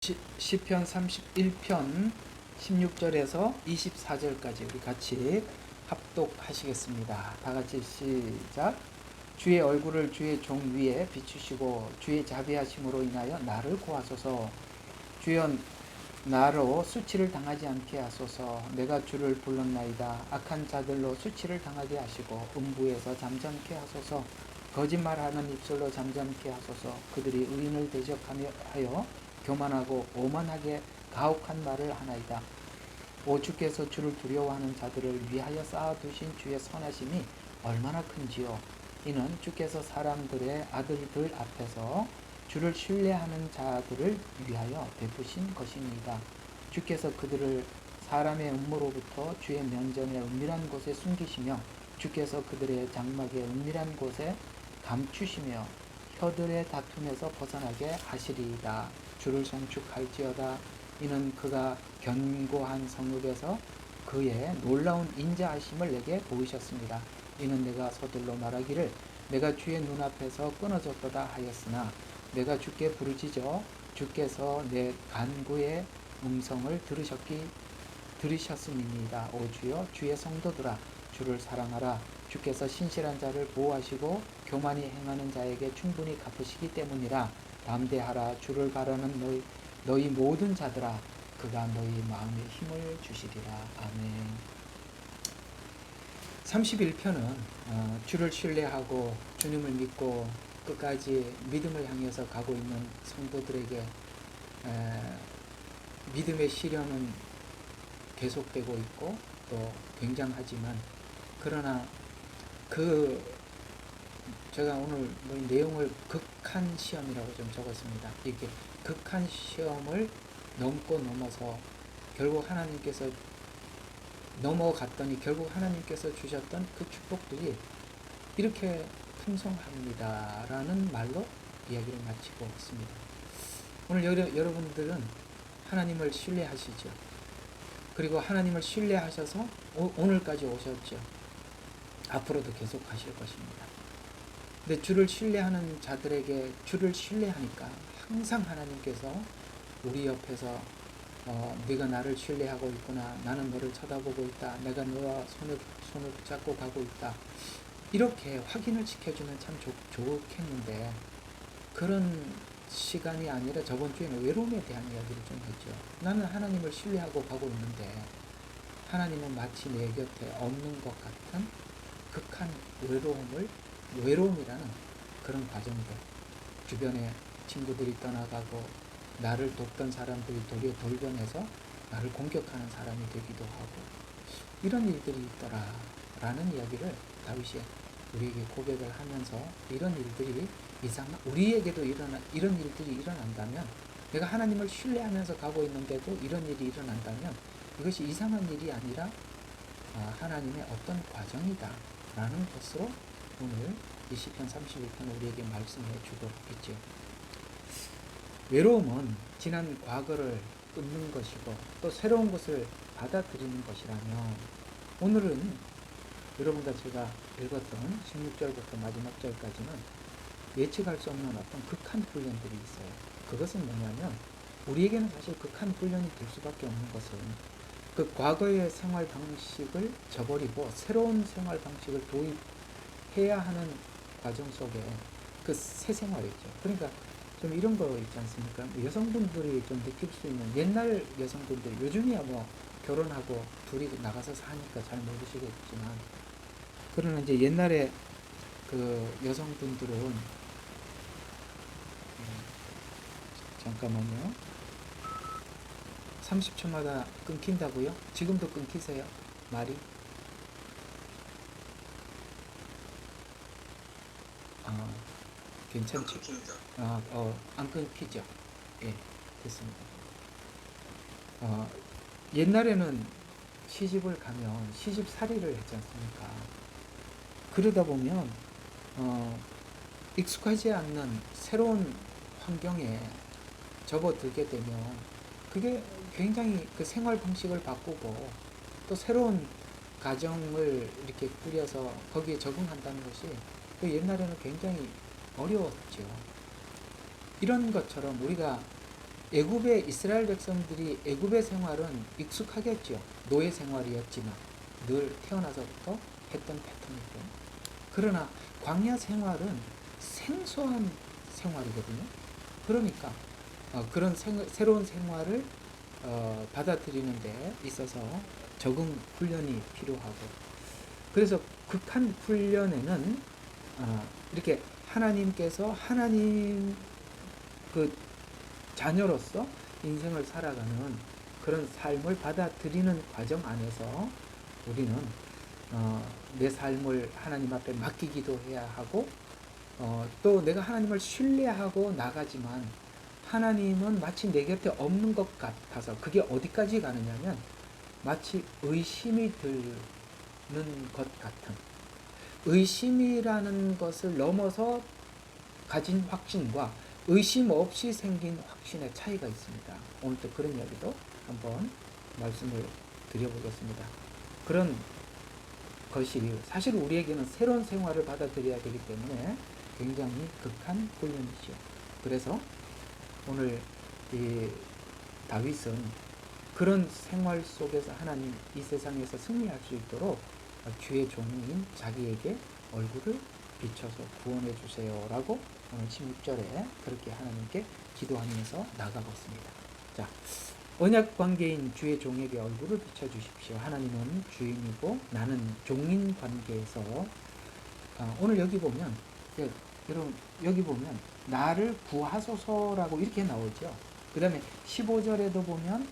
시편 31편 16절에서 24절까지 우리 같이 합독하시겠습니다. 다 같이 시작. 주의 얼굴을 주의 종 위에 비추시고 주의 자비하심으로 인하여 나를 구하소서. 주여 나로 수치를 당하지 않게 하소서. 내가 주를 불렀나이다. 악한 자들로 수치를 당하게 하시고 음부에서 잠잠케 하소서. 거짓말하는 입술로 잠잠케 하소서. 그들이 의인을 대적하여 교만하고 오만하게 가혹한 말을 하나이다. 오 주께서 주를 두려워하는 자들을 위하여 쌓아두신 주의 선하심이 얼마나 큰지요. 이는 주께서 사람들의 아들들 앞에서 주를 신뢰하는 자들을 위하여 베푸신 것입니다. 주께서 그들을 사람의 음모로부터 주의 면전에 은밀한 곳에 숨기시며 주께서 그들의 장막의 은밀한 곳에 감추시며 혀들의 다툼에서 벗어나게 하시리이다. 주를 송축할지어다. 이는 그가 견고한 성읍에서 그의 놀라운 인자하심을 내게 보이셨습니다. 이는 내가 서둘러 말하기를 내가 주의 눈앞에서 끊어졌도다 하였으나 내가 주께 부르짖어 주께서 내 간구의 음성을 들으셨음이니이다. 오 주여 주의 성도들아 주를 사랑하라. 주께서 신실한 자를 보호하시고 교만히 행하는 자에게 충분히 갚으시기 때문이라. 담대하라. 주를 바라는 너희 모든 자들아 그가 너희 마음에 힘을 주시리라. 아멘. 31편은 주를 신뢰하고 주님을 믿고 끝까지 믿음을 향해서 가고 있는 성도들에게 믿음의 시련은 계속되고 있고 또 굉장하지만 그러나 제가 오늘 내용을 극한 시험이라고 좀 적었습니다. 이렇게 극한 시험을 넘어서 결국 하나님께서 넘어갔더니 결국 하나님께서 주셨던 그 축복들이 이렇게 풍성합니다 라는 말로 이야기를 마치고 있습니다. 오늘 여러분들은 하나님을 신뢰하시죠. 그리고 하나님을 신뢰하셔서 오늘까지 오셨죠. 앞으로도 계속 하실 것입니다. 근데 주를 신뢰하는 자들에게 주를 신뢰하니까 항상 하나님께서 우리 옆에서 네가 나를 신뢰하고 있구나. 나는 너를 쳐다보고 있다. 내가 너와 손을 붙잡고 가고 있다. 이렇게 확인을 시켜주면 참 좋겠는데 그런 시간이 아니라 저번 주에는 외로움에 대한 이야기를 좀 했죠. 나는 하나님을 신뢰하고 가고 있는데 하나님은 마치 내 곁에 없는 것 같은 극한 외로움이라는 그런 과정들. 주변에 친구들이 떠나가고 나를 돕던 사람들이 도리어 돌변해서 나를 공격하는 사람이 되기도 하고 이런 일들이 있더라 라는 이야기를 다윗이 우리에게 고백을 하면서 이런 일들이 우리에게도 이런 일들이 일어난다면 내가 하나님을 신뢰하면서 가고 있는데도 이런 일이 일어난다면 이것이 이상한 일이 아니라 하나님의 어떤 과정이다 라는 것으로 오늘 이 시편 31편 우리에게 말씀해 주고 있죠. 외로움은 지난 과거를 끊는 것이고 또 새로운 것을 받아들이는 것이라면 오늘은 여러분과 제가 읽었던 16절부터 마지막 절까지는 예측할 수 없는 어떤 극한 훈련들이 있어요. 그것은 뭐냐면 우리에게는 사실 극한 훈련이 될 수밖에 없는 것은 그 과거의 생활 방식을 저버리고 새로운 생활 방식을 도입해야 하는 과정 속에 그 새 생활이죠. 그러니까 좀 이런 거 있지 않습니까? 여성분들이 좀 느낄 수 있는 옛날 여성분들 요즘이야 뭐 결혼하고 둘이 나가서 사니까 잘 모르시겠지만 그러나 이제 옛날에 그 여성분들은 잠깐만요. 30초마다 끊긴다고요? 지금도 끊기세요? 말이? 괜찮죠? 안 끊기죠? 예, 됐습니다. 옛날에는 시집을 가면 시집살이를 했지 않습니까? 그러다 보면 익숙하지 않는 새로운 환경에 접어들게 되면 그게 굉장히 그 생활 방식을 바꾸고 또 새로운 가정을 이렇게 꾸려서 거기에 적응한다는 것이 그 옛날에는 굉장히 어려웠죠. 이런 것처럼 우리가 애굽의 이스라엘 백성들이 애굽의 생활은 익숙하겠죠. 노예 생활이었지만 늘 태어나서부터 했던 패턴이고. 그러나 광야 생활은 생소한 생활이거든요. 그러니까 그런 새로운 생활을 받아들이는 데 있어서 적응 훈련이 필요하고, 그래서 극한 훈련에는 이렇게 하나님께서 하나님 그 자녀로서 인생을 살아가는 그런 삶을 받아들이는 과정 안에서 우리는 내 삶을 하나님 앞에 맡기기도 해야 하고, 또 내가 하나님을 신뢰하고 나가지만 하나님은 마치 내 곁에 없는 것 같아서, 그게 어디까지 가느냐면 마치 의심이 드는 것 같은, 의심이라는 것을 넘어서 가진 확신과 의심 없이 생긴 확신의 차이가 있습니다. 오늘 또 그런 이야기도 한번 말씀을 드려보겠습니다. 그런 것이 사실 우리에게는 새로운 생활을 받아들여야 되기 때문에 굉장히 극한 훈련이죠. 그래서 오늘 이 다윗은 그런 생활 속에서 하나님 이 세상에서 승리할 수 있도록 주의 종인 자기에게 얼굴을 비춰서 구원해 주세요 라고 오늘 16절에 그렇게 하나님께 기도하면서 나가고 있습니다. 자, 언약 관계인 주의 종에게 얼굴을 비춰 주십시오. 하나님은 주인이고 나는 종인 관계에서 오늘 여기 보면, 여러분 여기 보면 나를 구하소서라고 이렇게 나오죠. 그 다음에 15절에도 보면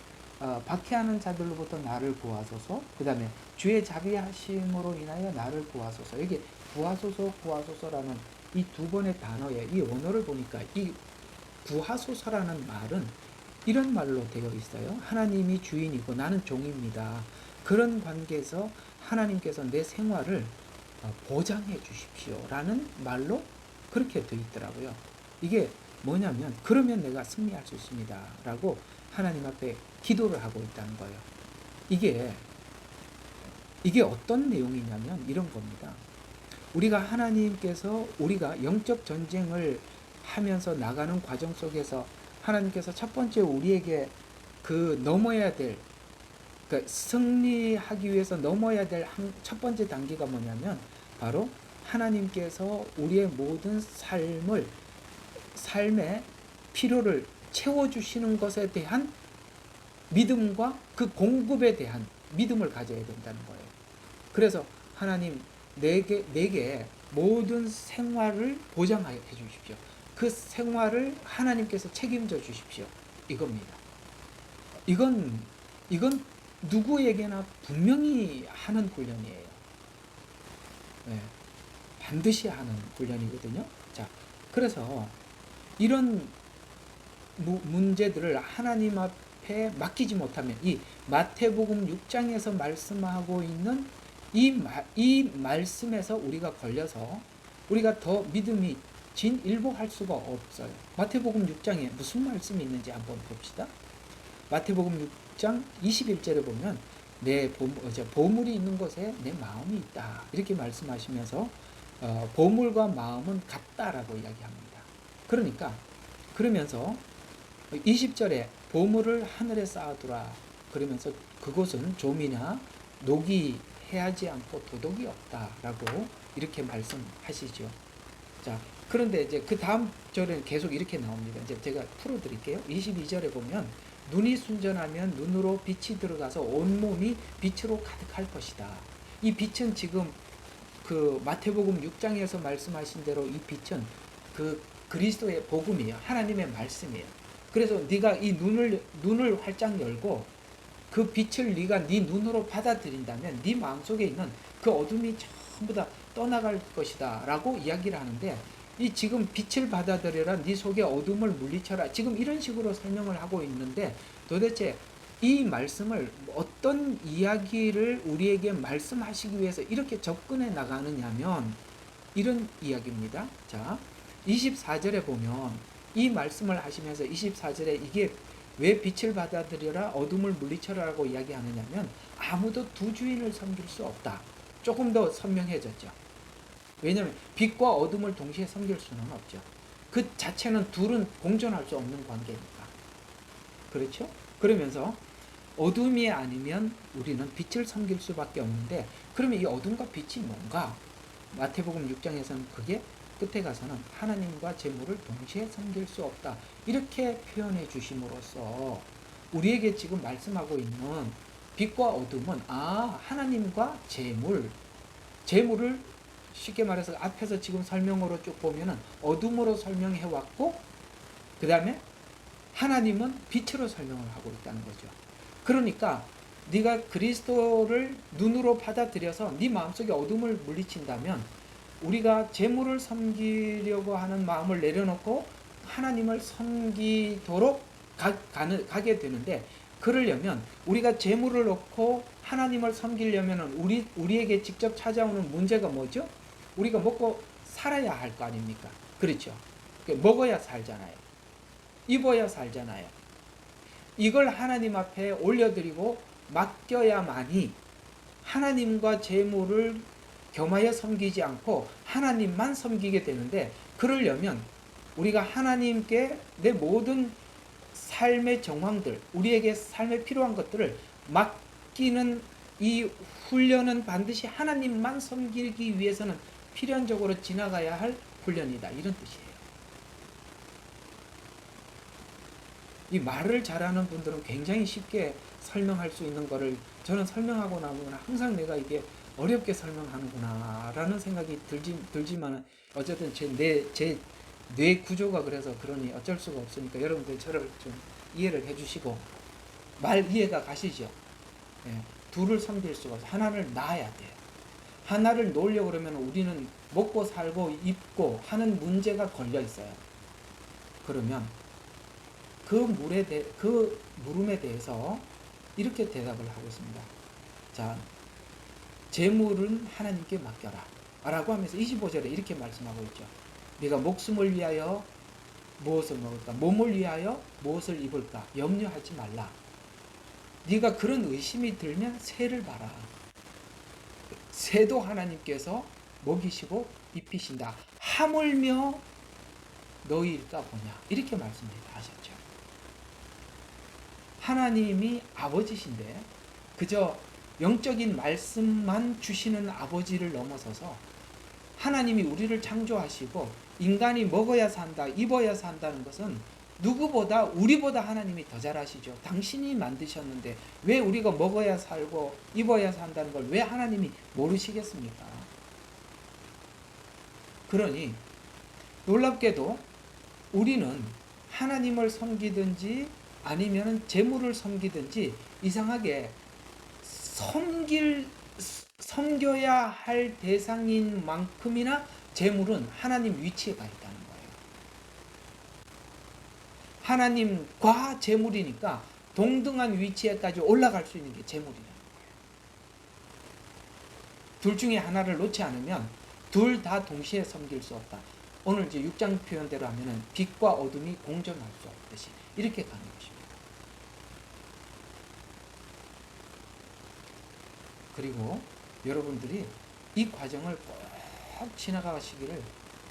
박해하는 자들로부터 나를 구하소서, 그 다음에 주의 자비하심으로 인하여 나를 구하소서. 여기 구하소서라는 이 두 번의 단어의 이 언어를 보니까 이 구하소서라는 말은 이런 말로 되어 있어요. 하나님이 주인이고 나는 종입니다. 그런 관계에서 하나님께서 내 생활을 보장해 주십시오 라는 말로 그렇게 되어 있더라고요. 이게 뭐냐면 그러면 내가 승리할 수 있습니다 라고 하나님 앞에 기도를 하고 있다는 거예요. 이게 어떤 내용이냐면 이런 겁니다. 우리가 하나님께서 우리가 영적 전쟁을 하면서 나가는 과정 속에서 하나님께서 첫 번째 우리에게 그 넘어야 될, 그러니까 승리하기 위해서 넘어야 될 첫 번째 단계가 뭐냐면 바로 하나님께서 우리의 모든 삶의 필요를 채워주시는 것에 대한 믿음과 그 공급에 대한 믿음을 가져야 된다는 거예요. 그래서 하나님 내게 모든 생활을 보장해 주십시오. 그 생활을 하나님께서 책임져 주십시오. 이겁니다. 이건 누구에게나 분명히 하는 훈련이에요. 네, 반드시 하는 훈련이거든요. 자, 그래서 이런 문제들을 하나님 앞에 맡기지 못하면 이 마태복음 6장에서 말씀하고 있는 이 말씀에서 우리가 걸려서 우리가 더 믿음이 진일보할 수가 없어요. 마태복음 6장에 무슨 말씀이 있는지 한번 봅시다. 마태복음 6장 21절에 보면 내 보물이 있는 곳에 내 마음이 있다 이렇게 말씀하시면서 보물과 마음은 같다라고 이야기합니다. 그러면서 20절에 보물을 하늘에 쌓아두라 그러면서 그곳은 좀이나 녹이 해하지 않고 도덕이 없다라고 이렇게 말씀하시죠. 자, 그런데 이제 그 다음 절에는 계속 이렇게 나옵니다. 이제 제가 풀어드릴게요. 22절에 보면 눈이 순전하면 눈으로 빛이 들어가서 온몸이 빛으로 가득할 것이다. 이 빛은 지금 그 마태복음 6장에서 말씀하신 대로 이 빛은 그 그리스도의 복음이에요. 하나님의 말씀이에요. 그래서 네가 이 눈을 활짝 열고 그 빛을 네가 네 눈으로 받아들인다면 네 마음속에 있는 그 어둠이 전부 다 떠나갈 것이다 라고 이야기를 하는데, 이 지금 빛을 받아들여라 네 속에 어둠을 물리쳐라 지금 이런 식으로 설명을 하고 있는데, 도대체 이 말씀을 어떤 이야기를 우리에게 말씀하시기 위해서 이렇게 접근해 나가느냐면 이런 이야기입니다. 자, 24절에 보면 이 말씀을 하시면서 24절에 이게 왜 빛을 받아들여라 어둠을 물리쳐라라고 이야기하느냐면 아무도 두 주인을 섬길 수 없다. 조금 더 선명해졌죠. 왜냐하면 빛과 어둠을 동시에 섬길 수는 없죠. 그 자체는 둘은 공존할 수 없는 관계니까. 그렇죠? 그러면서 어둠이 아니면 우리는 빛을 섬길 수밖에 없는데, 그러면 이 어둠과 빛이 뭔가? 마태복음 6장에서는 그게 끝에 가서는 하나님과 재물을 동시에 섬길 수 없다, 이렇게 표현해 주심으로써 우리에게 지금 말씀하고 있는 빛과 어둠은 하나님과 재물을 쉽게 말해서 앞에서 지금 설명으로 쭉 보면은 어둠으로 설명해 왔고, 그 다음에 하나님은 빛으로 설명을 하고 있다는 거죠. 그러니까 네가 그리스도를 눈으로 받아들여서 네 마음속에 어둠을 물리친다면, 우리가 재물을 섬기려고 하는 마음을 내려놓고 하나님을 섬기도록 가게 되는데, 그러려면 우리가 재물을 놓고 하나님을 섬기려면 우리에게 직접 찾아오는 문제가 뭐죠? 우리가 먹고 살아야 할 거 아닙니까? 그렇죠? 먹어야 살잖아요. 입어야 살잖아요. 이걸 하나님 앞에 올려드리고 맡겨야만이 하나님과 재물을 겸하여 섬기지 않고 하나님만 섬기게 되는데, 그러려면 우리가 하나님께 내 모든 삶의 정황들, 우리에게 삶에 필요한 것들을 맡기는 이 훈련은 반드시 하나님만 섬기기 위해서는 필연적으로 지나가야 할 훈련이다, 이런 뜻이에요. 이 말을 잘하는 분들은 굉장히 쉽게 설명할 수 있는 거를, 저는 설명하고 나면 항상 내가 이게 어렵게 설명하는구나 라는 생각이 들지만, 어쨌든 제 뇌 구조가 그래서 그러니 어쩔 수가 없으니까 여러분들 저를 좀 이해를 해주시고, 말 이해가 가시죠? 예, 둘을 섬길 수가 없어요. 하나를 낳아야 돼요. 하나를 놓으려고 그러면 우리는 먹고 살고 입고 하는 문제가 걸려 있어요. 그러면 그 물음에 대해서 이렇게 대답을 하고 있습니다. 자, 재물은 하나님께 맡겨라 라고 하면서 25절에 이렇게 말씀하고 있죠. 네가 목숨을 위하여 무엇을 먹을까? 몸을 위하여 무엇을 입을까? 염려하지 말라. 네가 그런 의심이 들면 새를 봐라. 새도 하나님께서 먹이시고 입히신다. 하물며 너희일까 보냐. 이렇게 말씀을 하셨죠. 하나님이 아버지신데 그저 영적인 말씀만 주시는 아버지를 넘어서서 하나님이 우리를 창조하시고 인간이 먹어야 산다, 입어야 산다는 것은 누구보다 우리보다 하나님이 더 잘 아시죠. 당신이 만드셨는데 왜 우리가 먹어야 살고 입어야 산다는 걸 왜 하나님이 모르시겠습니까? 그러니 놀랍게도 우리는 하나님을 섬기든지 아니면 재물을 섬기든지 이상하게 섬겨야 할 대상인 만큼이나 재물은 하나님 위치에 가 있다는 거예요. 하나님과 재물이니까 동등한 위치에까지 올라갈 수 있는 게 재물이라는 거예요. 둘 중에 하나를 놓지 않으면 둘 다 동시에 섬길 수 없다. 오늘 이제 6장 표현대로 하면은 빛과 어둠이 공존할 수 없듯이 이렇게 가는 것입니다. 그리고 여러분들이 이 과정을 꼭 지나가시기를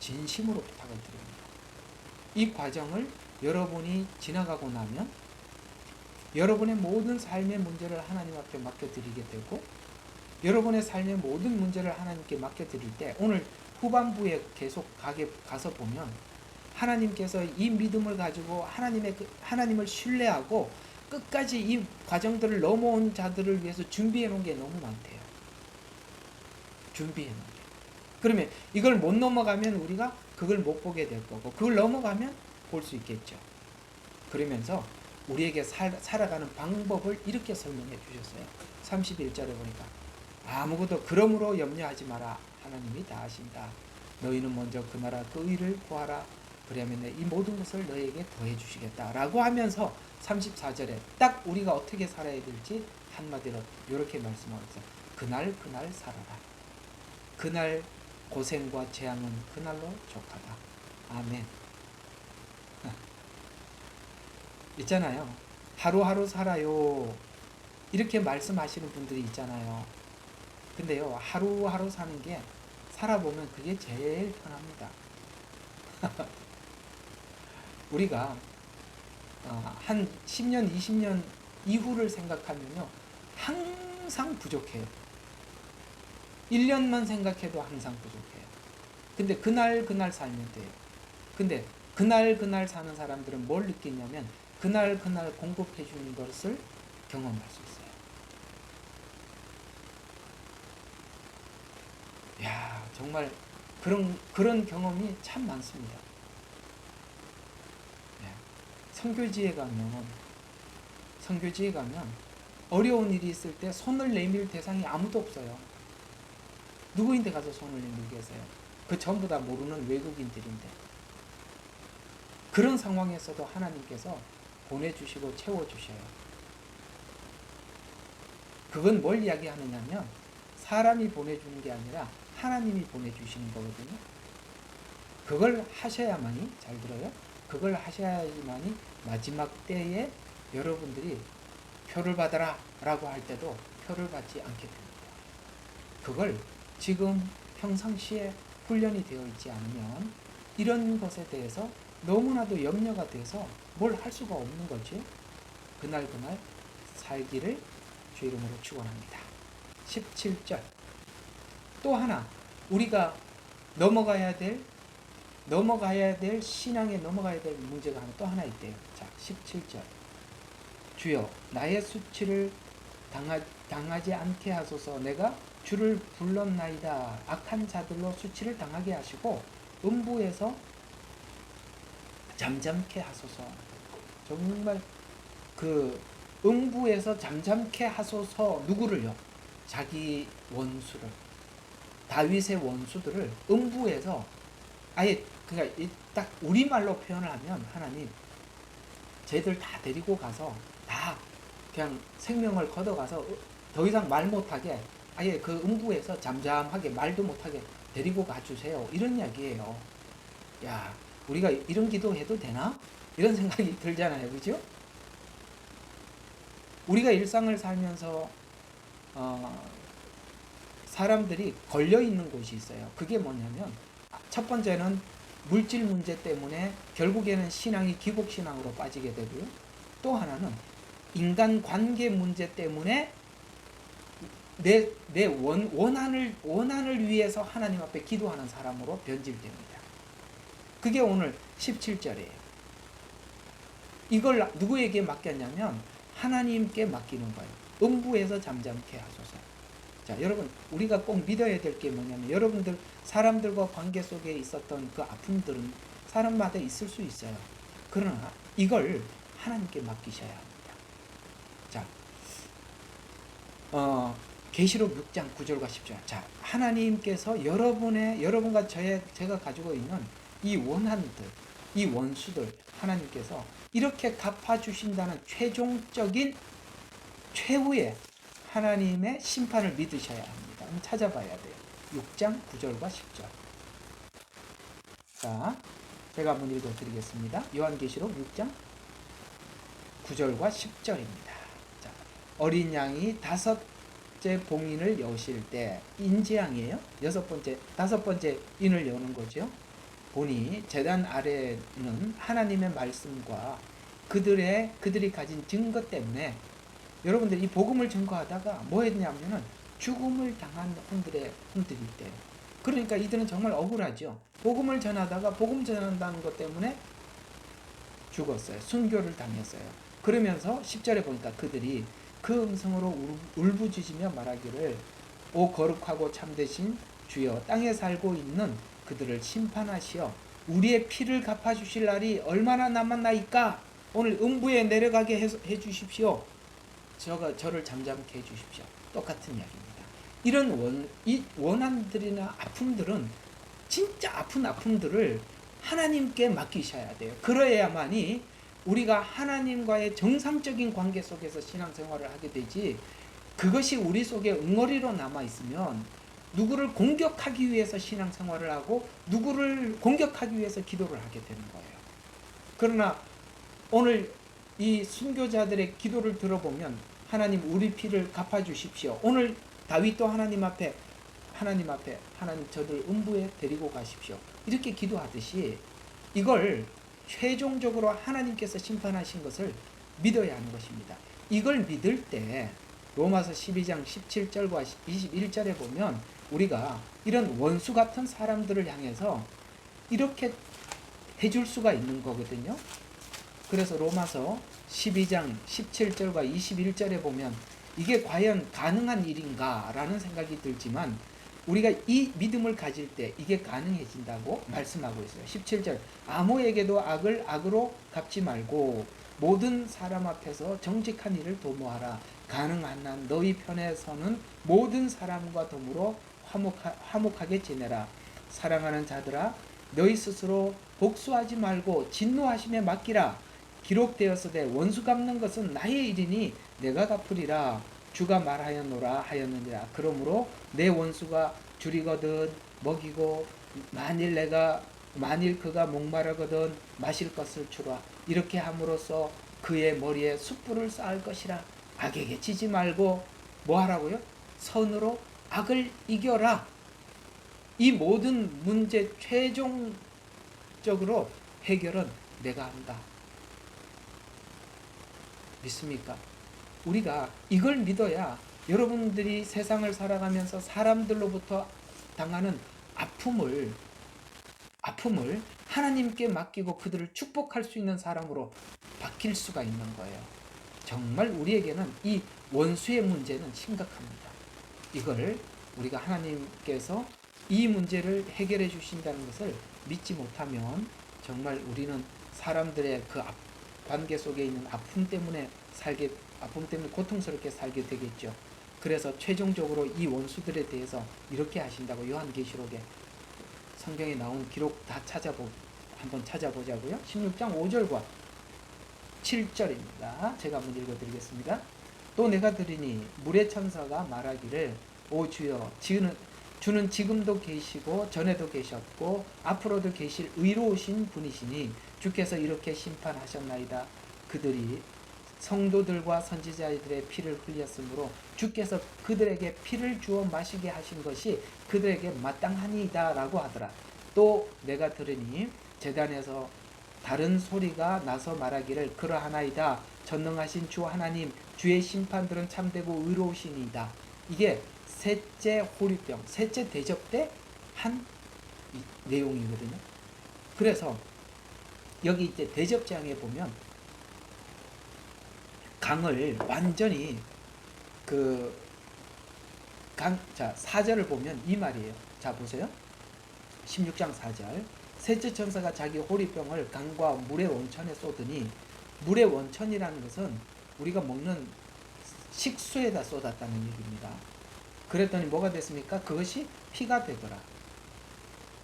진심으로 부탁을 드립니다. 이 과정을 여러분이 지나가고 나면 여러분의 모든 삶의 문제를 하나님 앞에 맡겨드리게 되고, 여러분의 삶의 모든 문제를 하나님께 맡겨드릴 때 오늘 후반부에 계속 가서 보면 하나님께서 이 믿음을 가지고 하나님을 신뢰하고 끝까지 이 과정들을 넘어온 자들을 위해서 준비해 놓은 게 너무 많대요. 준비해 놓은 게. 그러면 이걸 못 넘어가면 우리가 그걸 못 보게 될 거고, 그걸 넘어가면 볼 수 있겠죠. 그러면서 우리에게 살아가는 방법을 이렇게 설명해 주셨어요. 31절에 보니까 아무것도 그러므로 염려하지 마라. 하나님이 다 아신다. 너희는 먼저 그 나라 그 의를 구하라. 그러면 이 모든 것을 너희에게 더해 주시겠다 라고 하면서 34절에 딱 우리가 어떻게 살아야 될지 한마디로 이렇게 말씀하고 있어요. 그날 살아라. 그날 고생과 재앙은 그날로 족하다. 아멘. 있잖아요. 하루하루 살아요. 이렇게 말씀하시는 분들이 있잖아요. 근데요, 하루하루 사는 게 살아보면 그게 제일 편합니다. 우리가 한 10년, 20년 이후를 생각하면요. 항상 부족해요. 1년만 생각해도 항상 부족해요. 근데 그날 살면 돼요. 근데 그날 사는 사람들은 뭘 느끼냐면 그날 공급해 주는 것을 경험할 수 있어요. 야, 정말 그런 경험이 참 많습니다. 예. 선교지에 가면 어려운 일이 있을 때 손을 내밀 대상이 아무도 없어요. 누구인데 가서 손을 내밀겠어요? 그 전부 다 모르는 외국인들인데. 그런 상황에서도 하나님께서 보내주시고 채워주셔요. 그건 뭘 이야기하느냐면 사람이 보내주는 게 아니라 하나님이 보내주시는 거거든요. 그걸 하셔야만이, 잘 들어요? 그걸 하셔야만이 마지막 때에 여러분들이 표를 받아라 라고 할 때도 표를 받지 않게 됩니다. 그걸 지금 평상시에 훈련이 되어 있지 않으면 이런 것에 대해서 너무나도 염려가 돼서 뭘 할 수가 없는 거죠. 그날 살기를 주 이름으로 축원합니다. 17절. 또 하나 우리가 넘어가야 될 신앙에 넘어가야 될 문제가 또 하나 있대요. 자, 17절. 주여 나의 수치를 당하지 않게 하소서. 내가 주를 불렀나이다. 악한 자들로 수치를 당하게 하시고 음부에서 잠잠케 하소서. 정말 그 음부에서 잠잠케 하소서. 누구를요? 자기 원수를, 다윗의 원수들을 음부에서, 아예 그러니까 딱 우리말로 표현을 하면 하나님 쟤들 다 데리고 가서 다 그냥 생명을 걷어가서 더 이상 말 못하게 아예 그 음부에서 잠잠하게 말도 못하게 데리고 가주세요. 이런 이야기예요. 야, 우리가 이런 기도해도 되나? 이런 생각이 들잖아요. 그죠? 우리가 일상을 살면서 사람들이 걸려있는 곳이 있어요. 그게 뭐냐면 첫 번째는 물질 문제 때문에 결국에는 신앙이 기복신앙으로 빠지게 되고요. 또 하나는 인간관계 문제 때문에 내 원한을 위해서 하나님 앞에 기도하는 사람으로 변질됩니다. 그게 오늘 17절이에요. 이걸 누구에게 맡겼냐면 하나님께 맡기는 거예요. 음부에서 잠잠케 하소서. 자, 여러분 우리가 꼭 믿어야 될 게 뭐냐면 여러분들 사람들과 관계 속에 있었던 그 아픔들은 사람마다 있을 수 있어요. 그러나 이걸 하나님께 맡기셔야 합니다. 자, 계시록 6장 9절과 10절. 자, 하나님께서 여러분과 제가 가지고 있는 이 원한들, 이 원수들 하나님께서 이렇게 갚아주신다는 최종적인 최후의 하나님의 심판을 믿으셔야 합니다. 한번 찾아봐야 돼요. 6장 9절과 10절. 자, 제가 한번 읽어드리겠습니다. 요한계시록 6장 9절과 10절입니다. 자, 어린 양이 다섯째 봉인을 여실 때 인재양이에요. 다섯 번째 인을 여는 거죠. 보니 제단 아래는 하나님의 말씀과 그들이 가진 증거 때문에 여러분들 이 복음을 증거하다가 뭐 했냐면은 죽음을 당한 혼들이 있대요. 그러니까 이들은 정말 억울하죠. 복음을 전하다가 복음 전한다는 것 때문에 죽었어요. 순교를 당했어요. 그러면서 10절에 보니까 그들이 그 음성으로 울부짖으며 말하기를 오 거룩하고 참되신 주여 땅에 살고 있는 그들을 심판하시어 우리의 피를 갚아주실 날이 얼마나 남았나이까. 오늘 음부에 내려가게 해주십시오. 저를 잠잠케 해주십시오. 똑같은 이야기입니다. 이런 원한들이나 아픔들은 진짜 아픈 아픔들을 하나님께 맡기셔야 돼요. 그래야만이 우리가 하나님과의 정상적인 관계 속에서 신앙생활을 하게 되지, 그것이 우리 속에 응어리로 남아있으면 누구를 공격하기 위해서 신앙생활을 하고 누구를 공격하기 위해서 기도를 하게 되는 거예요. 그러나 오늘 이 순교자들의 기도를 들어보면 하나님 우리 피를 갚아주십시오. 오늘 다윗도 하나님 앞에 하나님 저들 음부에 데리고 가십시오. 이렇게 기도하듯이 이걸 최종적으로 하나님께서 심판하신 것을 믿어야 하는 것입니다. 이걸 믿을 때 로마서 12장 17절과 21절에 보면 우리가 이런 원수 같은 사람들을 향해서 이렇게 해줄 수가 있는 거거든요. 그래서 로마서 12장 17절과 21절에 보면 이게 과연 가능한 일인가 라는 생각이 들지만 우리가 이 믿음을 가질 때 이게 가능해진다고 말씀하고 있어요. 17절 아무에게도 악을 악으로 갚지 말고 모든 사람 앞에서 정직한 일을 도모하라. 가능한 한 너희 편에 서는 모든 사람과 더불어 화목하게 지내라. 사랑하는 자들아 너희 스스로 복수하지 말고 진노하심에 맡기라. 기록되었으되 원수 갚는 것은 나의 일이니 내가 갚으리라. 주가 말하였노라 하였느니라. 그러므로 내 원수가 줄이거든 먹이고 만일 그가 목마르거든 마실 것을 주라. 이렇게 함으로써 그의 머리에 숯불을 쌓을 것이라. 악에게 지지 말고 뭐 하라고요? 선으로 악을 이겨라. 이 모든 문제 최종적으로 해결은 내가 한다. 믿습니까? 우리가 이걸 믿어야 여러분들이 세상을 살아가면서 사람들로부터 당하는 아픔을 하나님께 맡기고 그들을 축복할 수 있는 사람으로 바뀔 수가 있는 거예요. 정말 우리에게는 이 원수의 문제는 심각합니다. 이걸 우리가 하나님께서 이 문제를 해결해 주신다는 것을 믿지 못하면 정말 우리는 사람들의 그 관계 속에 있는 아픔 때문에 고통스럽게 살게 되겠죠. 그래서 최종적으로 이 원수들에 대해서 이렇게 하신다고 요한계시록에 성경에 나온 기록 다 한번 찾아보자고요. 16장 5절과 7절입니다. 제가 한번 읽어드리겠습니다. 또 내가 들으니 물의 천사가 말하기를 오 주여 주는 지금도 계시고 전에도 계셨고 앞으로도 계실 의로우신 분이시니 주께서 이렇게 심판하셨나이다. 그들이 성도들과 선지자들의 피를 흘렸으므로 주께서 그들에게 피를 주어 마시게 하신 것이 그들에게 마땅하니이다 라고 하더라. 또 내가 들으니 제단에서 다른 소리가 나서 말하기를 그러하나이다. 전능하신 주 하나님 주의 심판들은 참되고 의로우시니이다. 이게 셋째 호리병, 셋째 대접 때 한 내용이거든요. 그래서 여기 이제 대접장에 보면 강을 완전히 자 4절을 보면 이 말이에요. 자 보세요. 16장 4절 셋째 천사가 자기 호리병을 강과 물의 원천에 쏟으니 물의 원천이라는 것은 우리가 먹는 식수에다 쏟았다는 얘기입니다. 그랬더니 뭐가 됐습니까? 그것이 피가 되더라.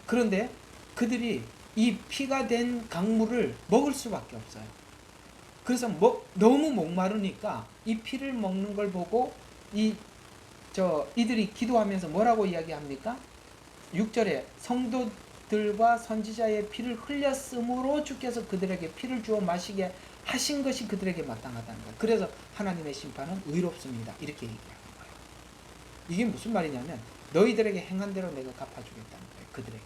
그런데 그들이 이 피가 된 강물을 먹을 수밖에 없어요. 그래서 너무 목마르니까 이 피를 먹는 걸 보고 이들이 기도하면서 뭐라고 이야기합니까? 6절에 성도들과 선지자의 피를 흘렸으므로 주께서 그들에게 피를 주어 마시게 하신 것이 그들에게 마땅하다는 거예요. 그래서 하나님의 심판은 의롭습니다. 이렇게 얘기하는 거예요. 이게 무슨 말이냐면 너희들에게 행한 대로 내가 갚아주겠다는 거예요. 그들에게.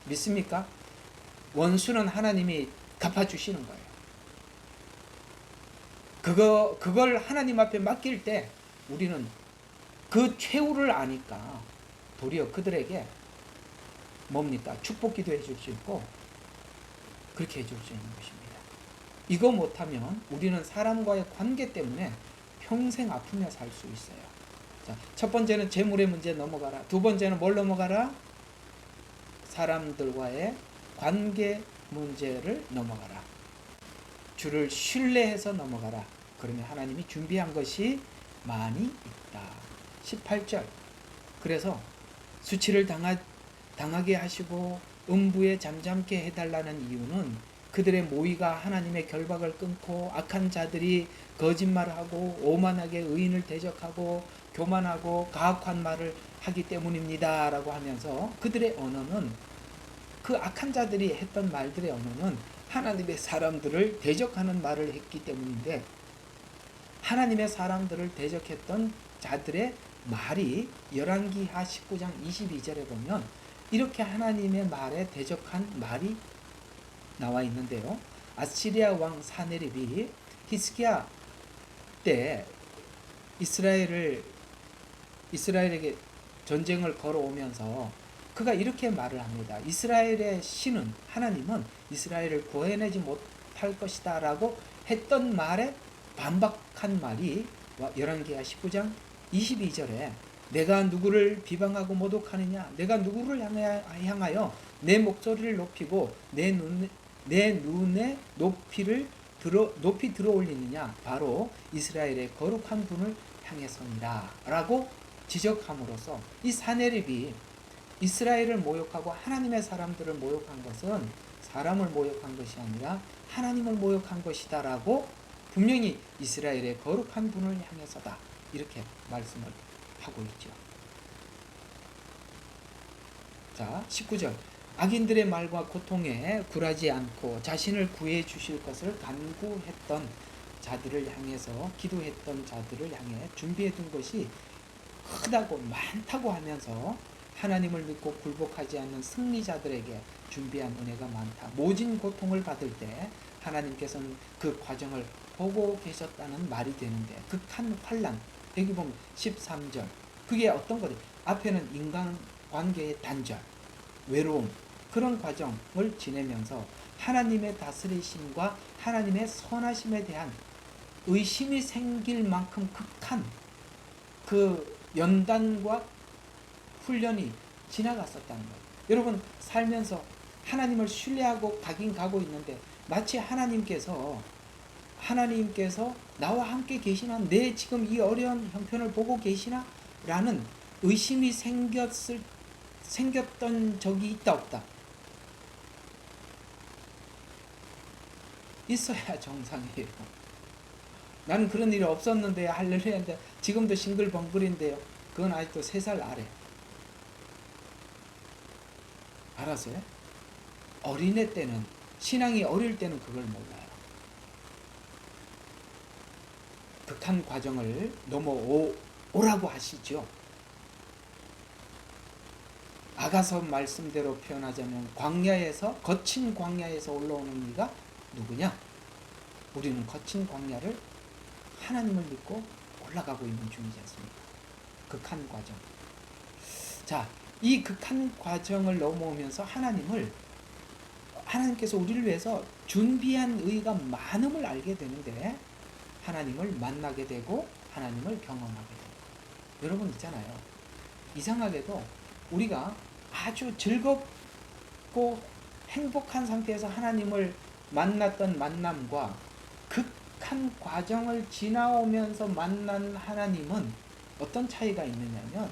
믿습니까? 원수는 하나님이 갚아주시는 거예요. 그걸 하나님 앞에 맡길 때 우리는 그 최후를 아니까 도리어 그들에게 뭡니까? 축복 기도 해줄 수 있고 그렇게 해줄 수 있는 것입니다. 이거 못하면 우리는 사람과의 관계 때문에 평생 아프며 살 수 있어요. 자, 첫 번째는 재물의 문제 넘어가라. 두 번째는 뭘 넘어가라? 사람들과의 관계 문제를 넘어가라. 주를 신뢰해서 넘어가라. 그러면 하나님이 준비한 것이 많이 있다. 18절 그래서 수치를 당하게 하시고 음부에 잠잠케 해달라는 이유는 그들의 모의가 하나님의 결박을 끊고 악한 자들이 거짓말하고 오만하게 의인을 대적하고 교만하고 가혹한 말을 하기 때문입니다 라고 하면서 그들의 언어는 그 악한 자들이 했던 말들의 언어는 하나님의 사람들을 대적하는 말을 했기 때문인데 하나님의 사람들을 대적했던 자들의 말이 열왕기하 19장 22절에 보면 이렇게 하나님의 말에 대적한 말이 나와 있는데요. 아시리아 왕 사네립이 히스기야 때 이스라엘에게 전쟁을 걸어오면서 그가 이렇게 말을 합니다. 이스라엘의 신은 하나님은 이스라엘을 구해내지 못할 것이다 라고 했던 말에 반박한 말이 열왕기하 19장 22절에 내가 누구를 비방하고 모독하느냐, 내가 누구를 향하여 내 목소리를 높이고 내 눈에 높이 들어올리느냐, 바로 이스라엘의 거룩한 분을 향해서니라 라고 지적함으로써 이 사네립이 이스라엘을 모욕하고 하나님의 사람들을 모욕한 것은 사람을 모욕한 것이 아니라 하나님을 모욕한 것이다 라고 분명히 이스라엘의 거룩한 분을 향해서다 이렇게 말씀을 하고 있죠. 자, 19절 악인들의 말과 고통에 굴하지 않고 자신을 구해 주실 것을 간구했던 자들을 향해서 기도했던 자들을 향해 준비해 둔 것이 크다고 많다고 하면서 하나님을 믿고 굴복하지 않는 승리자들에게 준비한 은혜가 많다. 모진 고통을 받을 때 하나님께서는 그 과정을 보고 계셨다는 말이 되는데 극한 환난, 여기 보면 13절 그게 어떤 거지? 앞에는 인간관계의 단절, 외로움 그런 과정을 지내면서 하나님의 다스리심과 하나님의 선하심에 대한 의심이 생길 만큼 극한 그 연단과 훈련이 지나갔었다는 거예요. 여러분 살면서 하나님을 신뢰하고 가긴 가고 있는데 마치 하나님께서 나와 함께 계시나? 내 지금 이 어려운 형편을 보고 계시나? 라는 의심이 생겼던 적이 있다 없다? 있어야 정상이에요. 나는 그런 일이 없었는데 할렐루야인데 지금도 싱글벙글인데요. 그건 아직도 3살 아래. 알았어요? 어린애 때는 신앙이 어릴 때는 그걸 몰라요. 극한 과정을 넘어오라고 하시죠. 아가서 말씀대로 표현하자면 거친 광야에서 올라오는 이가 누구냐? 우리는 거친 광야를 하나님을 믿고 올라가고 있는 중이지 않습니까? 극한 과정. 자, 이 극한 과정을 넘어오면서 하나님께서 우리를 위해서 준비한 의가 많음을 알게 되는데 하나님을 만나게 되고 하나님을 경험하게 되고 여러분 있잖아요. 이상하게도 우리가 아주 즐겁고 행복한 상태에서 하나님을 만났던 만남과 극한 과정을 지나오면서 만난 하나님은 어떤 차이가 있느냐면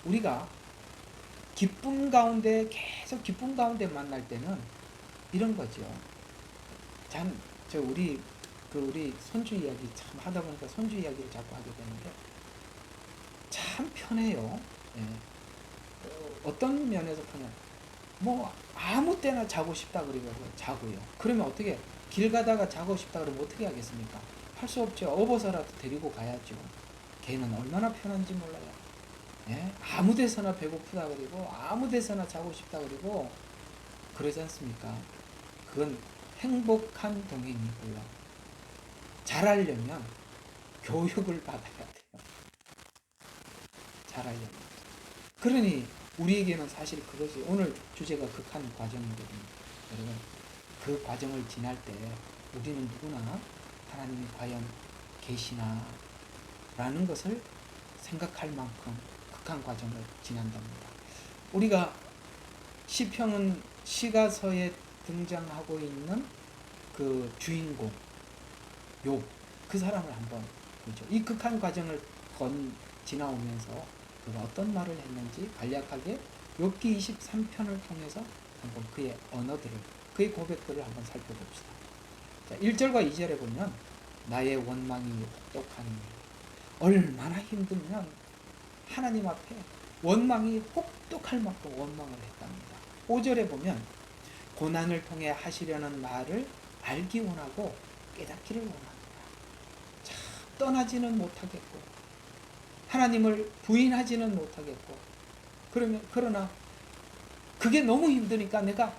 우리가 기쁨 가운데 계속 기쁨 가운데 만날 때는 이런 거죠. 우리 손주 이야기 참 하다 보니까 손주 이야기를 자꾸 하게 되는데 참 편해요. 예. 어떤 면에서 편해요. 뭐 아무 때나 자고 싶다 그러고 자고요. 그러면 어떻게 길 가다가 자고 싶다 그러면 어떻게 하겠습니까? 할 수 없죠. 업어서라도 데리고 가야죠. 걔는 얼마나 편한지 몰라요. 예? 아무 데서나 배고프다 그러고 아무 데서나 자고 싶다 그러고 그러지 않습니까? 그건 행복한 동행이고요. 잘하려면 교육을 받아야 돼요. 잘하려면. 그러니 우리에게는 사실 그것이 오늘 주제가 극한 과정이거든요. 여러분 그 과정을 지날 때 우리는 누구나 하나님이 과연 계시나 라는 것을 생각할 만큼 극한 과정을 지난답니다. 우리가 시편은 시가서에 등장하고 있는 그 주인공 욥, 그 사람을 한번 보죠. 이 극한 과정을 지나오면서 그가 어떤 말을 했는지 간략하게 욥기 23편을 통해서 한번 그의 언어들을, 그의 고백들을 한번 살펴봅시다. 자, 1절과 2절에 보면 나의 원망이 혹독하니 얼마나 힘들면 하나님 앞에 원망이 혹독할 만큼 원망을 했답니다. 5절에 보면 고난을 통해 하시려는 말을 알기 원하고 깨닫기를 원합니다. 참 떠나지는 못하겠고 하나님을 부인하지는 못하겠고 그러나 그게 너무 힘드니까 내가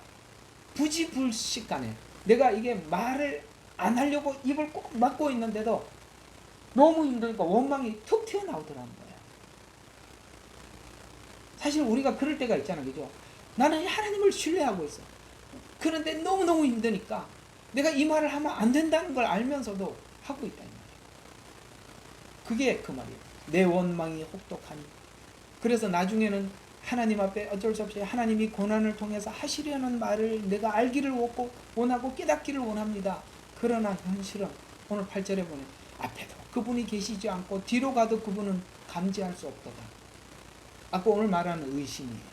부지불식간에 내가 이게 말을 안 하려고 입을 꼭 막고 있는데도 너무 힘드니까 원망이 툭 튀어나오더라는 거예요. 사실 우리가 그럴 때가 있잖아, 그죠? 나는 하나님을 신뢰하고 있어. 그런데 너무너무 힘드니까 내가 이 말을 하면 안 된다는 걸 알면서도 하고 있다, 이 말이에요. 그게 그 말이에요. 내 원망이 혹독하니. 그래서 나중에는 하나님 앞에 어쩔 수 없이 하나님이 고난을 통해서 하시려는 말을 내가 알기를 원하고 깨닫기를 원합니다. 그러나 현실은 오늘 8절에 보면 앞에도 그분이 계시지 않고 뒤로 가도 그분은 감지할 수 없도다. 아까 오늘 말하는 의심이에요.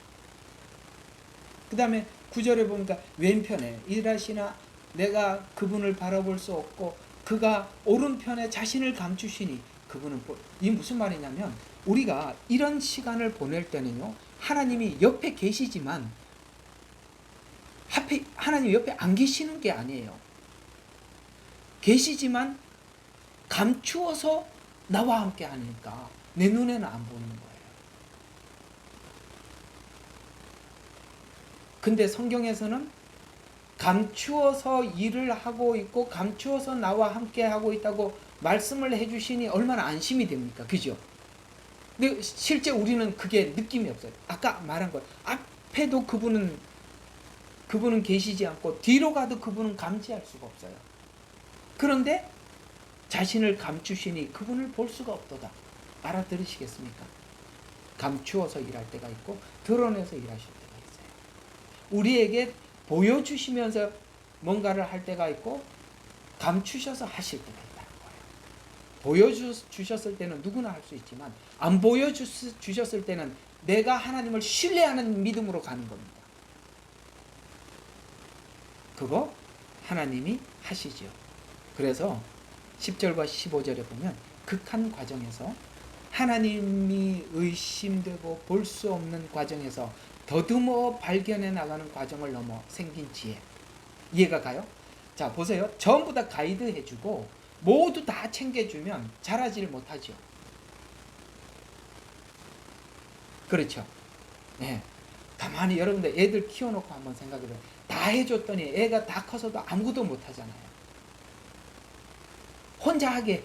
그 다음에 9절에 보니까 왼편에 일하시나 내가 그분을 바라볼 수 없고 그가 오른편에 자신을 감추시니 그분은 이 무슨 말이냐면 우리가 이런 시간을 보낼 때는요 하나님이 옆에 계시지만 하나님 옆에 안 계시는 게 아니에요. 계시지만 감추어서 나와 함께 하니까 내 눈에는 안 보이는 거예요. 근데 성경에서는 감추어서 일을 하고 있고 감추어서 나와 함께 하고 있다고 말씀을 해주시니 얼마나 안심이 됩니까? 그죠? 근데 실제 우리는 그게 느낌이 없어요. 아까 말한 거예요. 앞에도 그분은 계시지 않고 뒤로 가도 그분은 감지할 수가 없어요. 그런데 자신을 감추시니 그분을 볼 수가 없도다. 알아들으시겠습니까? 감추어서 일할 때가 있고 드러내서 일하실 때가 있어요. 우리에게 보여주시면서 뭔가를 할 때가 있고 감추셔서 하실 때가 있다는 거예요. 보여주셨을 때는 누구나 할 수 있지만 안 보여주셨을 때는 내가 하나님을 신뢰하는 믿음으로 가는 겁니다. 그거 하나님이 하시죠. 그래서 10절과 15절에 보면 극한 과정에서 하나님이 의심되고 볼 수 없는 과정에서 더듬어 발견해 나가는 과정을 넘어 생긴 지혜. 이해가 가요? 자, 보세요. 전부 다 가이드 해주고 모두 다 챙겨주면 잘하지를 못하죠. 그렇죠? 네. 가만히 여러분들 애들 키워놓고 한번 생각해봐요. 다 해줬더니 애가 다 커서도 아무것도 못하잖아요. 혼자 하게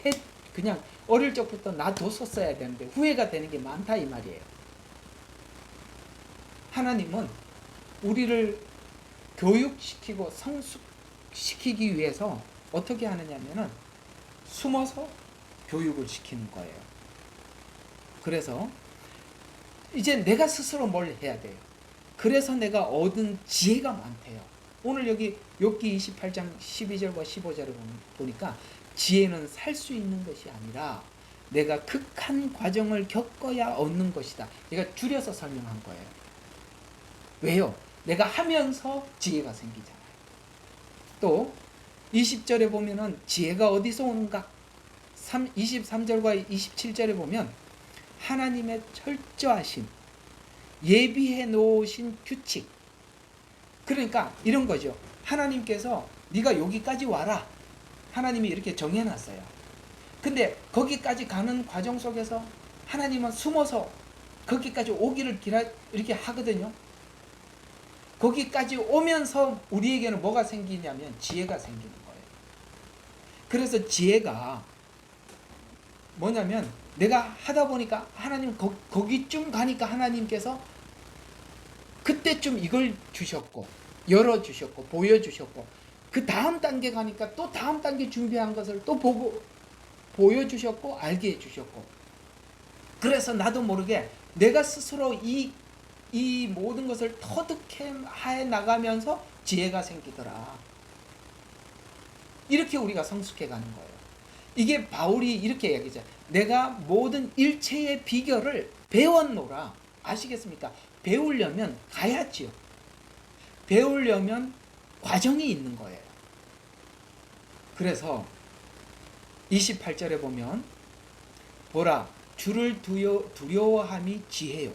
그냥 어릴 적부터 놔뒀었어야 되는데 후회가 되는 게 많다 이 말이에요. 하나님은 우리를 교육시키고 성숙시키기 위해서 어떻게 하느냐면은 숨어서 교육을 시키는 거예요. 그래서 이제 내가 스스로 뭘 해야 돼요. 그래서 내가 얻은 지혜가 많대요. 오늘 여기 욥기 28장 12절과 15절을 보니까 지혜는 살 수 있는 것이 아니라 내가 극한 과정을 겪어야 얻는 것이다. 제가 줄여서 설명한 거예요. 왜요? 내가 하면서 지혜가 생기잖아요. 또 20절에 보면은 지혜가 어디서 오는가? 23절과 27절에 보면 하나님의 철저하신 예비해 놓으신 규칙. 그러니까 이런 거죠. 하나님께서 네가 여기까지 와라. 하나님이 이렇게 정해놨어요. 근데 거기까지 가는 과정 속에서 하나님은 숨어서 거기까지 오기를 이렇게 하거든요. 거기까지 오면서 우리에게는 뭐가 생기냐면 지혜가 생기는 거예요. 그래서 지혜가 뭐냐면 내가 하다 보니까 하나님 거기쯤 가니까 하나님께서 그때쯤 이걸 주셨고 열어주셨고 보여주셨고 그 다음 단계 가니까 또 다음 단계 준비한 것을 또 보여주셨고 알게 해주셨고 그래서 나도 모르게 내가 스스로 이 모든 것을 터득해 나가면서 지혜가 생기더라. 이렇게 우리가 성숙해 가는 거예요. 이게 바울이 이렇게 얘기하죠. 내가 모든 일체의 비결을 배웠노라. 아시겠습니까? 배우려면 가야지요. 배우려면 과정이 있는 거예요. 그래서 28절에 보면 보라 주를 두려워함이 지혜요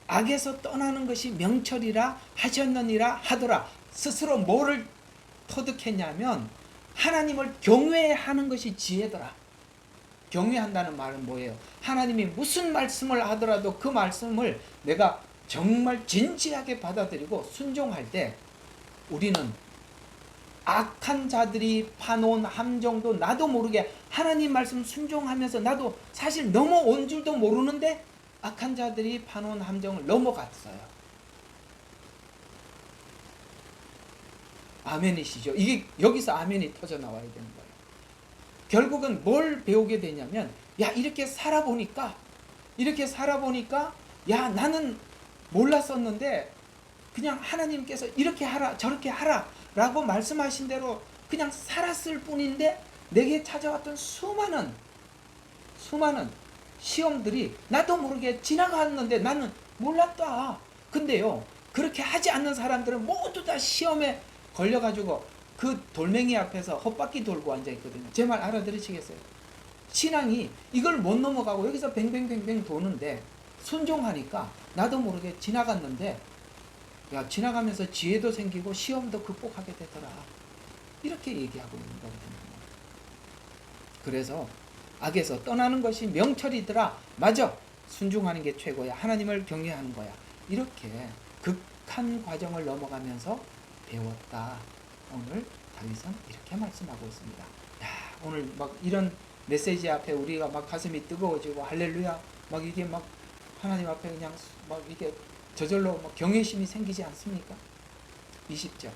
악에서 떠나는 것이 명철이라 하셨느니라 하더라. 스스로 뭐를 터득했냐면 하나님을 경외하는 것이 지혜더라. 경외한다는 말은 뭐예요? 하나님이 무슨 말씀을 하더라도 그 말씀을 내가 정말 진지하게 받아들이고 순종할 때 우리는 악한 자들이 파놓은 함정도 나도 모르게 하나님 말씀 순종하면서 나도 사실 넘어온 줄도 모르는데 악한 자들이 파놓은 함정을 넘어갔어요. 아멘이시죠? 이게 여기서 아멘이 터져 나와야 되는 거예요. 결국은 뭘 배우게 되냐면, 야, 이렇게 살아보니까 야, 나는 몰랐었는데 그냥 하나님께서 이렇게 하라 저렇게 하라 라고 말씀하신 대로 그냥 살았을 뿐인데 내게 찾아왔던 수많은 시험들이 나도 모르게 지나갔는데 나는 몰랐다. 근데요, 그렇게 하지 않는 사람들은 모두 다 시험에 걸려가지고 그 돌멩이 앞에서 헛바퀴 돌고 앉아있거든요. 제 말 알아들으시겠어요? 신앙이 이걸 못 넘어가고 여기서 뱅뱅뱅뱅 도는데 순종하니까 나도 모르게 지나갔는데, 야, 지나가면서 지혜도 생기고 시험도 극복하게 되더라. 이렇게 얘기하고 있는 거거든요. 그래서 악에서 떠나는 것이 명철이더라. 맞아. 순종하는 게 최고야. 하나님을 경외하는 거야. 이렇게 극한 과정을 넘어가면서 배웠다. 오늘 다윗은 이렇게 말씀하고 있습니다. 야, 오늘 막 이런 메시지 앞에 우리가 막 가슴이 뜨거워지고 할렐루야 막 이게 막 하나님 앞에 그냥 막 이게 저절로 막 경외심이 생기지 않습니까? 20절.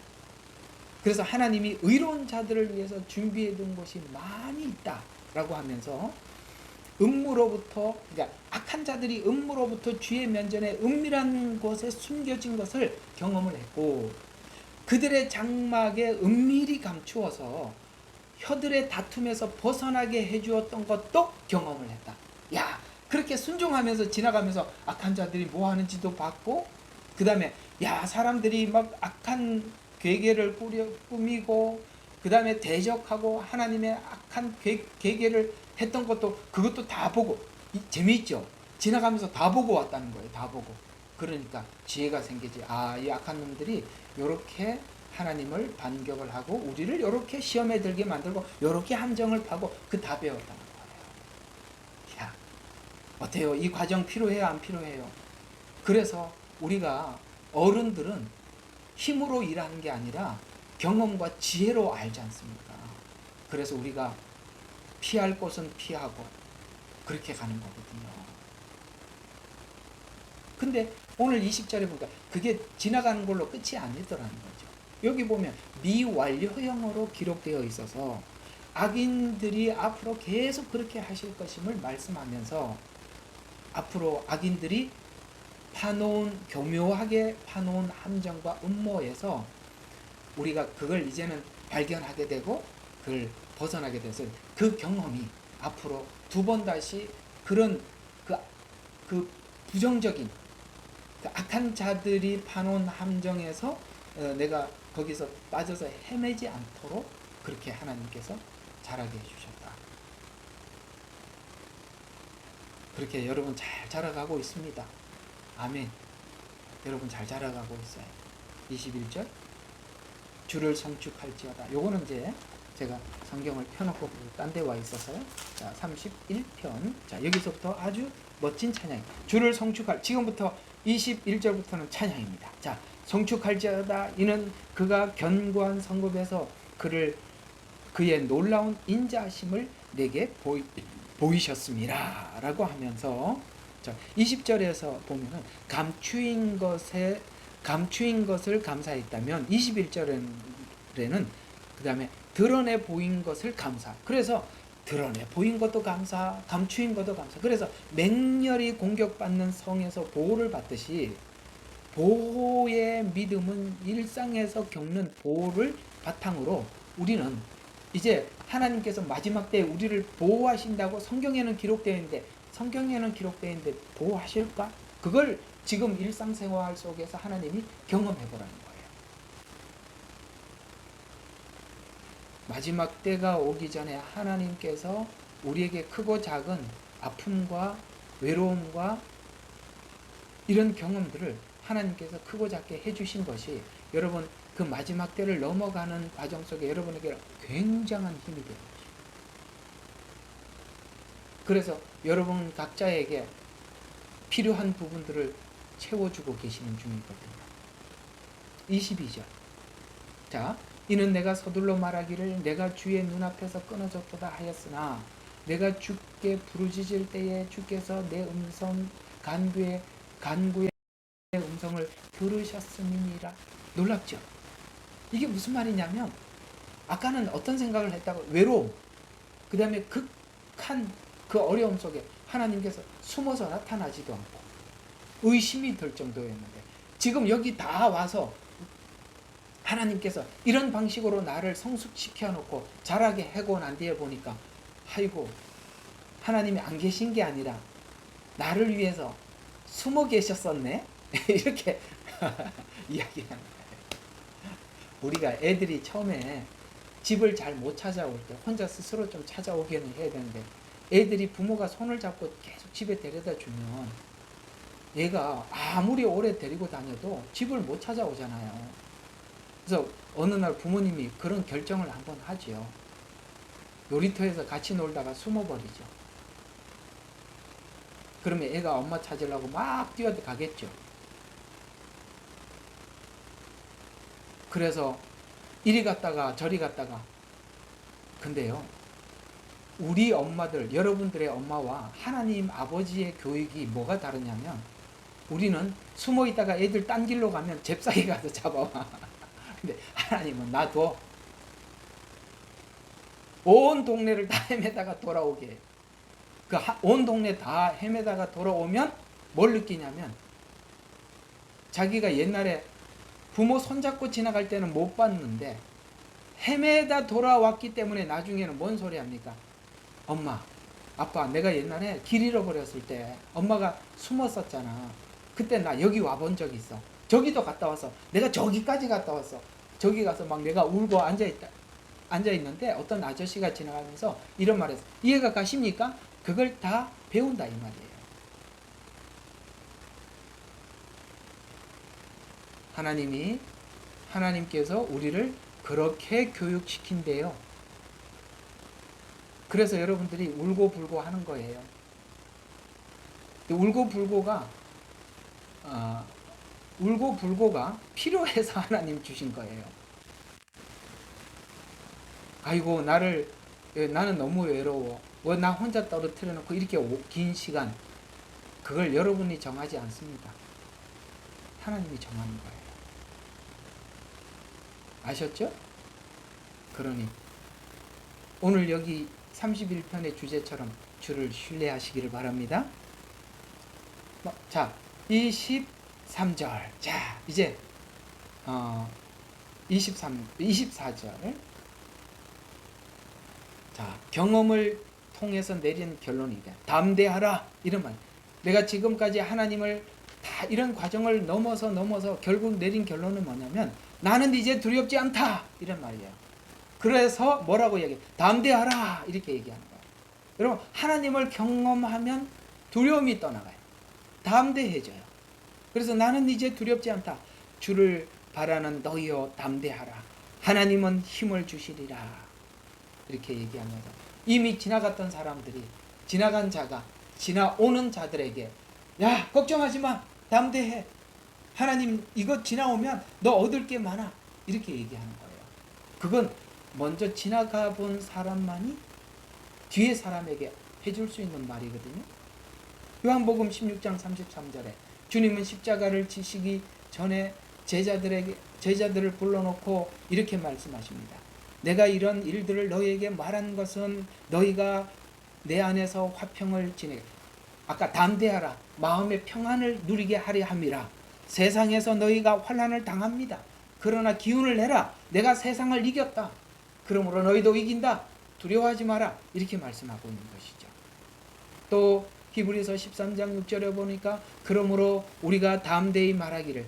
그래서 하나님이 의로운 자들을 위해서 준비해 둔 것이 많이 있다라고 하면서 음모로부터, 그러니까 악한 자들이 음모로부터 주의 면전에 은밀한 곳에 숨겨진 것을 경험을 했고, 그들의 장막에 은밀히 감추어서 혀들의 다툼에서 벗어나게 해주었던 것도 경험을 했다. 야, 그렇게 순종하면서 지나가면서 악한 자들이 뭐 하는지도 봤고, 그 다음에 야, 사람들이 막 악한 괴계를 꾸미고, 그 다음에 대적하고 하나님의 악한 괴계를 했던 것도, 그것도 다 보고, 재미있죠? 지나가면서 다 보고 왔다는 거예요. 다 보고. 그러니까 지혜가 생기지. 아, 이 악한 놈들이 요렇게 하나님을 반격을 하고 우리를 요렇게 시험에 들게 만들고 요렇게 함정을 파고, 그 다 배웠다는 거예요. 야, 어때요? 이 과정 필요해요? 안 필요해요? 그래서 우리가 어른들은 힘으로 일하는 게 아니라 경험과 지혜로 알지 않습니까? 그래서 우리가 피할 곳은 피하고 그렇게 가는 거거든요. 근데 오늘 20절에 보니까 그게 지나가는 걸로 끝이 아니더라는 거죠. 여기 보면 미완료형으로 기록되어 있어서 악인들이 앞으로 계속 그렇게 하실 것임을 말씀하면서, 앞으로 악인들이 교묘하게 파놓은 함정과 음모에서 우리가 그걸 이제는 발견하게 되고 그걸 벗어나게 돼서 그 경험이 앞으로 두 번 다시 그런 그 부정적인 그 악한 자들이 파놓은 함정에서 내가 거기서 빠져서 헤매지 않도록 그렇게 하나님께서 자라게 해주셨다. 그렇게 여러분 잘 자라가고 있습니다. 아멘. 여러분 잘 자라가고 있어요. 21절. 주를 성축할지어다. 요거는 이제 제가 성경을 펴놓고 딴 데 와 있어서요. 자, 31편. 자, 여기서부터 아주 멋진 찬양. 주를 성축할, 지금부터 21절부터는 찬양입니다. 자, 성축할지어다. 이는 그가 견고한 성읍에서 그의 놀라운 인자하심을 내게 보이셨습니다. 라고 하면서, 자, 20절에서 보면은 감추인 것을 감사했다면 21절에는 그 다음에 드러내 보인 것을 감사. 그래서 드러내 보인 것도 감사, 감추인 것도 감사. 그래서 맹렬히 공격받는 성에서 보호를 받듯이, 보호의 믿음은 일상에서 겪는 보호를 바탕으로 우리는 이제 하나님께서 마지막 때에 우리를 보호하신다고 성경에는 기록되어 있는데 보호하실까? 그걸 지금 일상생활 속에서 하나님이 경험해보라는 거예요. 마지막 때가 오기 전에 하나님께서 우리에게 크고 작은 아픔과 외로움과 이런 경험들을 하나님께서 크고 작게 해주신 것이 여러분 그 마지막 때를 넘어가는 과정 속에 여러분에게 굉장한 힘이 되는 것입니다. 그래서 여러분 각자에게 필요한 부분들을 채워주고 계시는 중이거든요. 22절. 자, 이는 내가 서둘러 말하기를 내가 주의 눈앞에서 끊어졌도다 하였으나 내가 주께 부르짖을 때에 주께서 내 음성 간구의 음성을 들으셨음이니라. 놀랍죠? 이게 무슨 말이냐면 아까는 어떤 생각을 했다고? 외로움, 그 다음에 극한 그 어려움 속에 하나님께서 숨어서 나타나지도 않고 의심이 들 정도였는데 지금 여기 다 와서 하나님께서 이런 방식으로 나를 성숙시켜 놓고 자라게 해고 난 뒤에 보니까 아이고, 하나님이 안 계신 게 아니라 나를 위해서 숨어 계셨었네. 이렇게 이야기하는 거예요. 우리가 애들이 처음에 집을 잘 못 찾아올 때 혼자 스스로 좀 찾아오기는 해야 되는데 애들이 부모가 손을 잡고 계속 집에 데려다 주면 얘가 아무리 오래 데리고 다녀도 집을 못 찾아오잖아요. 그래서 어느 날 부모님이 그런 결정을 한번 하죠. 놀이터에서 같이 놀다가 숨어버리죠. 그러면 애가 엄마 찾으려고 막 뛰어가겠죠. 그래서 이리 갔다가 저리 갔다가, 근데요, 우리 엄마들, 여러분들의 엄마와 하나님 아버지의 교육이 뭐가 다르냐면 우리는 숨어 있다가 애들 딴 길로 가면 잽싸게 가서 잡아와. 근데 하나님은 놔둬. 온 동네를 다 헤매다가 돌아오게 해. 온 동네 다 헤매다가 돌아오면 뭘 느끼냐면 자기가 옛날에 부모 손잡고 지나갈 때는 못 봤는데 헤매다 돌아왔기 때문에 나중에는 뭔 소리 합니까? 엄마, 아빠, 내가 옛날에 길 잃어버렸을 때 엄마가 숨었었잖아. 그때 나 여기 와본 적 있어. 저기도 갔다 왔어. 내가 저기까지 갔다 왔어. 저기 가서 막 내가 울고 앉아있는데 어떤 아저씨가 지나가면서 이런 말했어. 이해가 가십니까? 그걸 다 배운다 이 말이에요. 하나님께서 우리를 그렇게 교육시킨대요. 그래서 여러분들이 울고불고 하는 거예요. 울고불고가 필요해서 하나님 주신 거예요. 아이고, 나는 너무 외로워. 나 혼자 떨어뜨려 놓고 이렇게 긴 시간. 그걸 여러분이 정하지 않습니다. 하나님이 정하는 거예요. 아셨죠? 그러니 오늘 여기 31편의 주제처럼 주를 신뢰하시기를 바랍니다. 자, 23절. 자, 이제 24절. 자, 경험을 통해서 내린 결론이다. 담대하라. 이런 말. 내가 지금까지 하나님을 다 이런 과정을 넘어서 결국 내린 결론은 뭐냐면 나는 이제 두렵지 않다. 이런 말이에요. 그래서 뭐라고 얘기해? 담대하라. 이렇게 얘기하는 거예요. 여러분, 하나님을 경험하면 두려움이 떠나가요. 담대해져요. 그래서 나는 이제 두렵지 않다. 주를 바라는 너희여 담대하라. 하나님은 힘을 주시리라. 이렇게 얘기하면서 이미 지나갔던 사람들이, 지나간 자가 지나오는 자들에게 야, 걱정하지 마. 담대해. 하나님 이거 지나오면 너 얻을 게 많아. 이렇게 얘기하는 거예요. 그건 먼저 지나가 본 사람만이 뒤에 사람에게 해줄 수 있는 말이거든요. 요한복음 16장 33절에 주님은 십자가를 지시기 전에 제자들을 불러놓고 이렇게 말씀하십니다. 내가 이런 일들을 너희에게 말한 것은 너희가 내 안에서 화평을 지내게, 아까 담대하라, 마음의 평안을 누리게 하려 함이라. 세상에서 너희가 환난을 당합니다. 그러나 기운을 내라. 내가 세상을 이겼다. 그러므로 너희도 이긴다. 두려워하지 마라. 이렇게 말씀하고 있는 것이죠. 또 히브리서 13장 6절에 보니까 그러므로 우리가 담대히 말하기를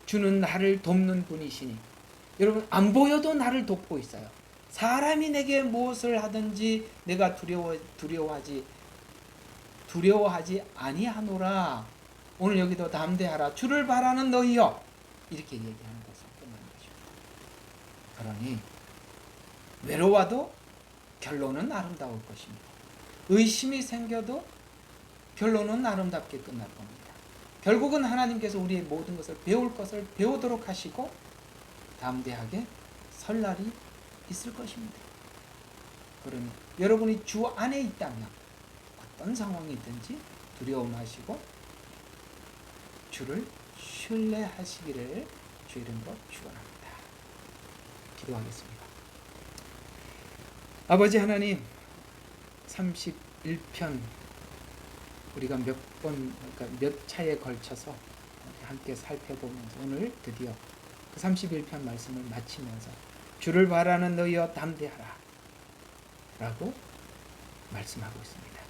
주는 나를 돕는 분이시니, 여러분, 안 보여도 나를 돕고 있어요. 사람이 내게 무엇을 하든지 내가 두려워하지 아니하노라. 오늘 여기도 담대하라. 주를 바라는 너희여. 이렇게 얘기하는 것을 끝나는 것입니다. 그러니 외로워도 결론은 아름다울 것입니다. 의심이 생겨도 결론은 아름답게 끝날 겁니다. 결국은 하나님께서 우리의 모든 것을 배울 것을 배우도록 하시고 담대하게 설 날이 있을 것입니다. 그러니 여러분이 주 안에 있다면 어떤 상황이든지 두려움하시고 주를 신뢰하시기를 주 이름으로 축원합니다. 기도하겠습니다. 아버지 하나님, 31편 우리가 몇 차에 걸쳐서 함께 살펴보면서 오늘 드디어 그 31편 말씀을 마치면서 주를 바라는 너희여 담대하라 라고 말씀하고 있습니다.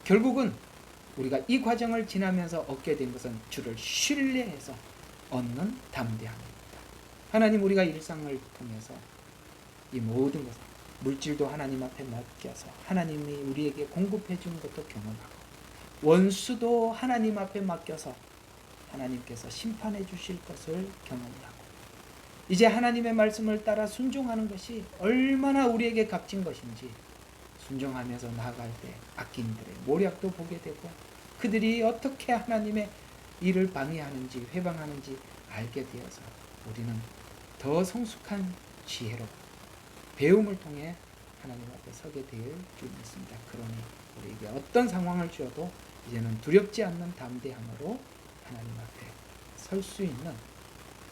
결국은 우리가 이 과정을 지나면서 얻게 된 것은 주를 신뢰해서 얻는 담대함입니다. 하나님, 우리가 일상을 통해서 이 모든 것을 물질도 하나님 앞에 맡겨서 하나님이 우리에게 공급해 주는 것도 경험하고 원수도 하나님 앞에 맡겨서 하나님께서 심판해 주실 것을 경험하고 이제 하나님의 말씀을 따라 순종하는 것이 얼마나 우리에게 값진 것인지 순종하면서 나아갈 때 악인들의 모략도 보게 되고 그들이 어떻게 하나님의 일을 방해하는지 회방하는지 알게 되어서 우리는 더 성숙한 지혜로 배움을 통해 하나님 앞에 서게 될 줄 믿습니다. 그러니 우리에게 어떤 상황을 주어도 이제는 두렵지 않는 담대함으로 하나님 앞에 설 수 있는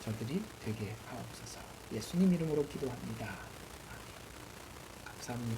저들이 되게 하옵소서. 예수님 이름으로 기도합니다. 아멘. 감사합니다.